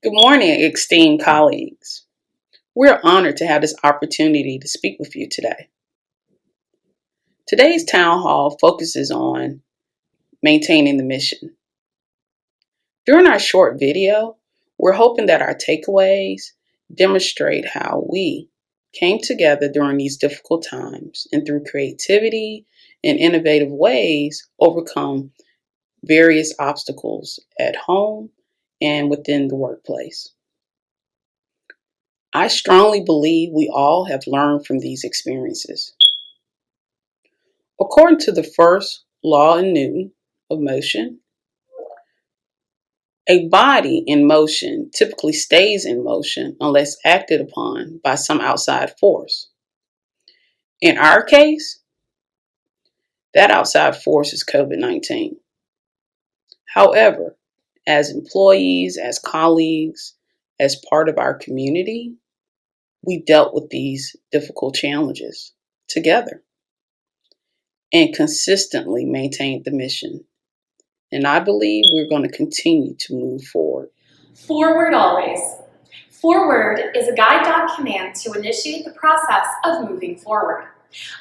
Good morning, esteemed colleagues. We're honored to have this opportunity to speak with you today. Today's town hall focuses on maintaining the mission. During our short video, we're hoping that our takeaways demonstrate how we came together during these difficult times and through creativity and innovative ways overcome various obstacles at home and within the workplace. I strongly believe we all have learned from these experiences. According to the first law in Newton of motion, a body in motion typically stays in motion unless acted upon by some outside force. In our case, that outside force is COVID-19. However, as employees, as colleagues, as part of our community, we dealt with these difficult challenges together and consistently maintained the mission. And I believe we're going to continue to move forward. Forward always. Forward is a guide dog command to initiate the process of moving forward.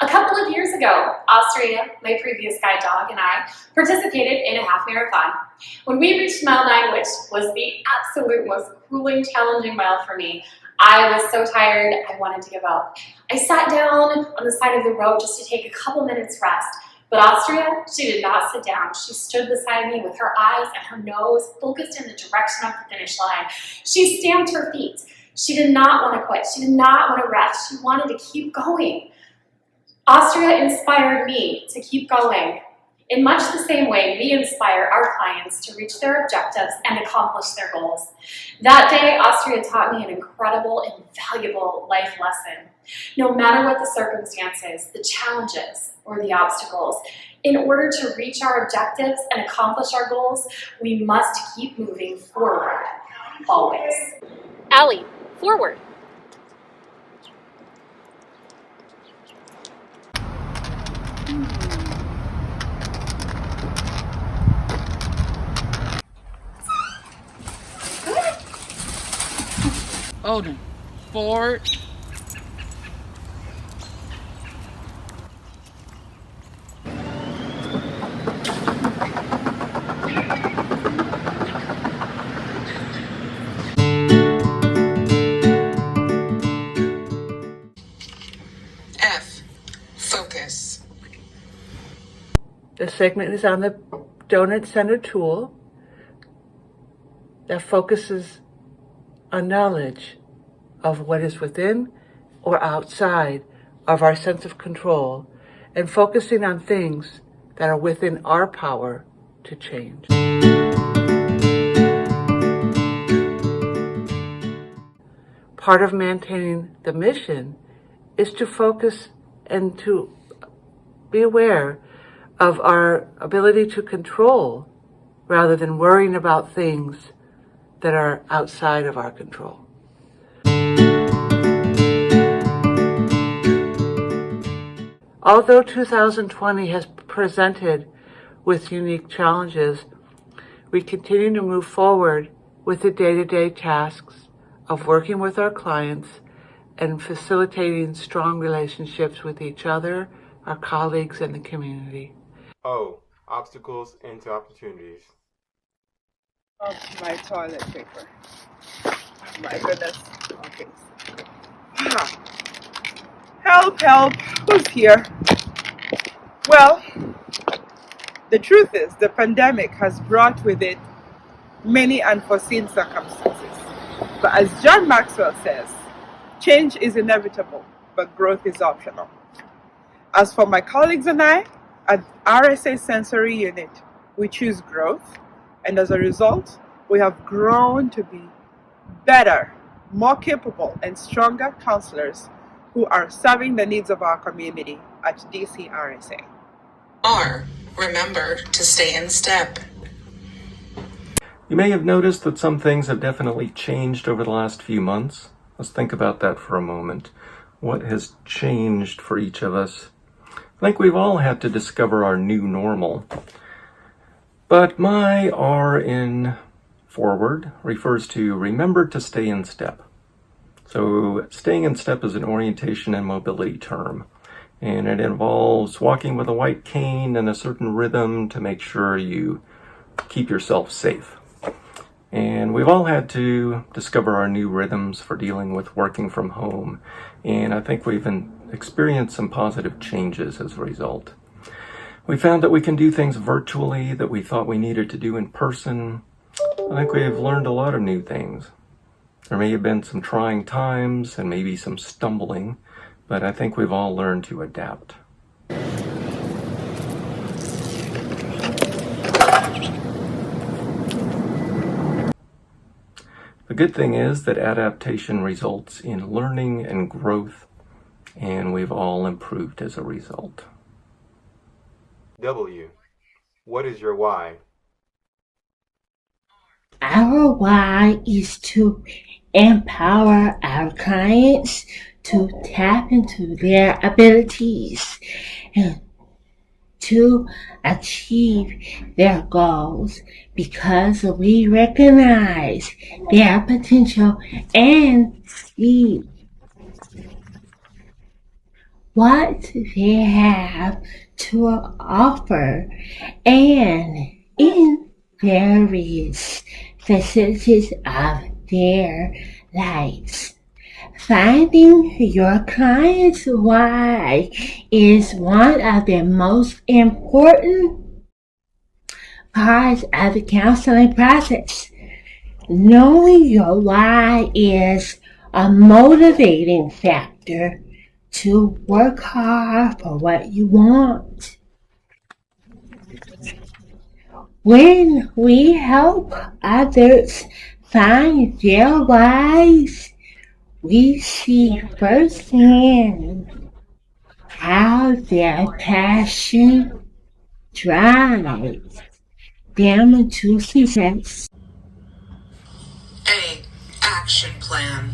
A couple of years ago, Austria, my previous guide dog, and I participated in a half marathon. When we reached mile 9, which was the absolute most grueling, challenging mile for me, I was so tired, I wanted to give up. I sat down on the side of the road just to take a couple minutes rest. But Austria, she did not sit down. She stood beside me with her eyes and her nose focused in the direction of the finish line. She stamped her feet. She did not want to quit. She did not want to rest. She wanted to keep going. Austria inspired me to keep going. In much the same way, we inspire our clients to reach their objectives and accomplish their goals. That day, Austria taught me an incredible and valuable life lesson. No matter what the circumstances, the challenges, or the obstacles, in order to reach our objectives and accomplish our goals, we must keep moving forward, always. Allie, forward. Odin, forward. F, focus. The segment is on the donut center tool that focuses on knowledge of what is within or outside of our sense of control and focusing on things that are within our power to change. Part of maintaining the mission is to focus and to be aware of our ability to control rather than worrying about things that are outside of our control. Although 2020 has presented with unique challenges, we continue to move forward with the day-to-day tasks of working with our clients and facilitating strong relationships with each other, our colleagues, and the community. O, obstacles into opportunities. Of my toilet paper. My goodness. Okay. Help, help. Who's here? Well, the truth is the pandemic has brought with it many unforeseen circumstances. But as John Maxwell says, change is inevitable, but growth is optional. As for my colleagues and I, at RSA Sensory Unit, we choose growth, and as a result, we have grown to be better, more capable, and stronger counselors who are serving the needs of our community at DC RSA. R, remember to stay in step. You may have noticed that some things have definitely changed over the last few months. Let's think about that for a moment. What has changed for each of us? I think we've all had to discover our new normal. But my R in forward refers to remember to stay in step. So staying in step is an orientation and mobility term, and it involves walking with a white cane in a certain rhythm to make sure you keep yourself safe. And we've all had to discover our new rhythms for dealing with working from home, and I think we've experienced some positive changes as a result. We found that we can do things virtually that we thought we needed to do in person. I think we've learned a lot of new things. There may have been some trying times and maybe some stumbling, but I think we've all learned to adapt. The good thing is that adaptation results in learning and growth, and we've all improved as a result. W. What is your why? Our why is to empower our clients to tap into their abilities and to achieve their goals because we recognize their potential and see what they have to offer, and in various facets of their lives. Finding your client's why is one of the most important parts of the counseling process. Knowing your why is a motivating factor to work hard for what you want. When we help others find their whys, we see firsthand how their passion drives them to success. A. Action plan.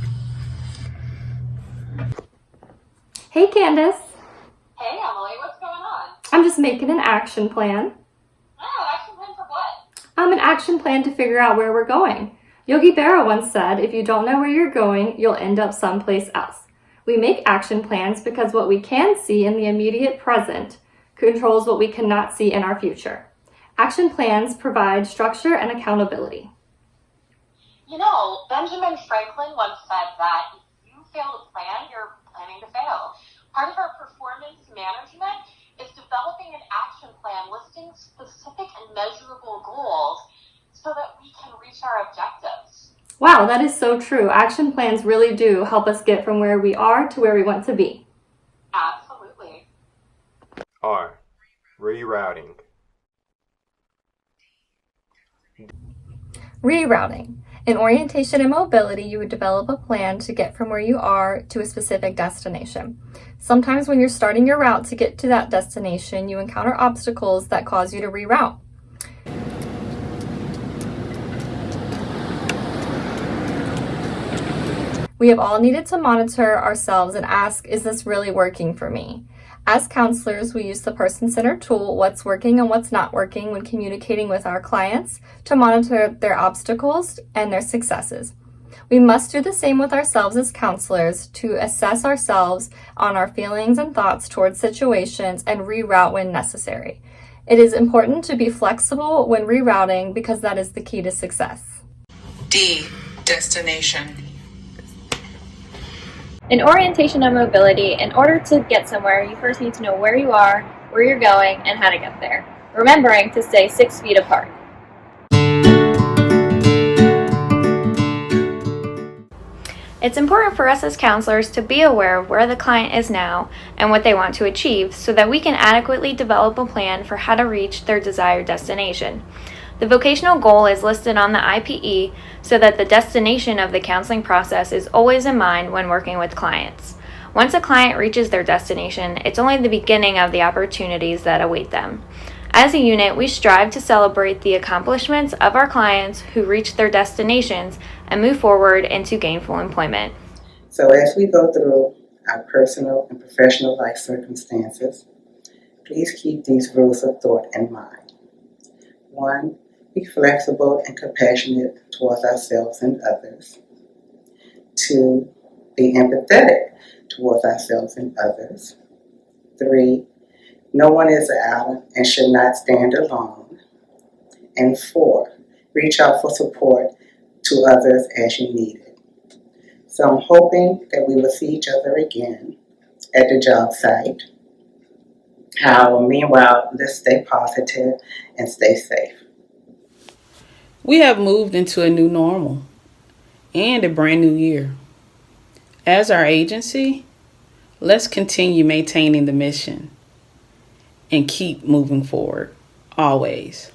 Hey Candace, Hey Emily, what's going on? I'm just making an action plan. Oh, action plan for what? An action plan to figure out where we're going. Yogi Berra once said, if you don't know where you're going, you'll end up someplace else. We make action plans because what we can see in the immediate present controls what we cannot see in our future. Action plans provide structure and accountability. You know, Benjamin Franklin once said that if you fail to plan, you're planning to fail. Part of our performance management is developing an action plan listing specific and measurable goals so that we can reach our objectives. Wow, that is so true. Action plans really do help us get from where we are to where we want to be. Absolutely. R. Rerouting. Rerouting. In orientation and mobility, you would develop a plan to get from where you are to a specific destination. Sometimes when you're starting your route to get to that destination, you encounter obstacles that cause you to reroute. We have all needed to monitor ourselves and ask, is this really working for me? As counselors, we use the person-centered tool, what's working and what's not working, when communicating with our clients to monitor their obstacles and their successes. We must do the same with ourselves as counselors to assess ourselves on our feelings and thoughts towards situations and reroute when necessary. It is important to be flexible when rerouting because that is the key to success. D. Destination. In orientation and mobility, in order to get somewhere, you first need to know where you are, where you're going, and how to get there, remembering to stay 6 feet apart. It's important for us as counselors to be aware of where the client is now and what they want to achieve so that we can adequately develop a plan for how to reach their desired destination. The vocational goal is listed on the IPE so that the destination of the counseling process is always in mind when working with clients. Once a client reaches their destination, it's only the beginning of the opportunities that await them. As a unit, we strive to celebrate the accomplishments of our clients who reach their destinations and move forward into gainful employment. So as we go through our personal and professional life circumstances, please keep these rules of thought in mind. 1. Be flexible and compassionate towards ourselves and others. 2, be empathetic towards ourselves and others. 3, no one is an island and should not stand alone. And 4, reach out for support to others as you need it. So I'm hoping that we will see each other again at the job site. Meanwhile, let's stay positive and stay safe. We have moved into a new normal and a brand new year. As our agency, let's continue maintaining the mission and keep moving forward, always.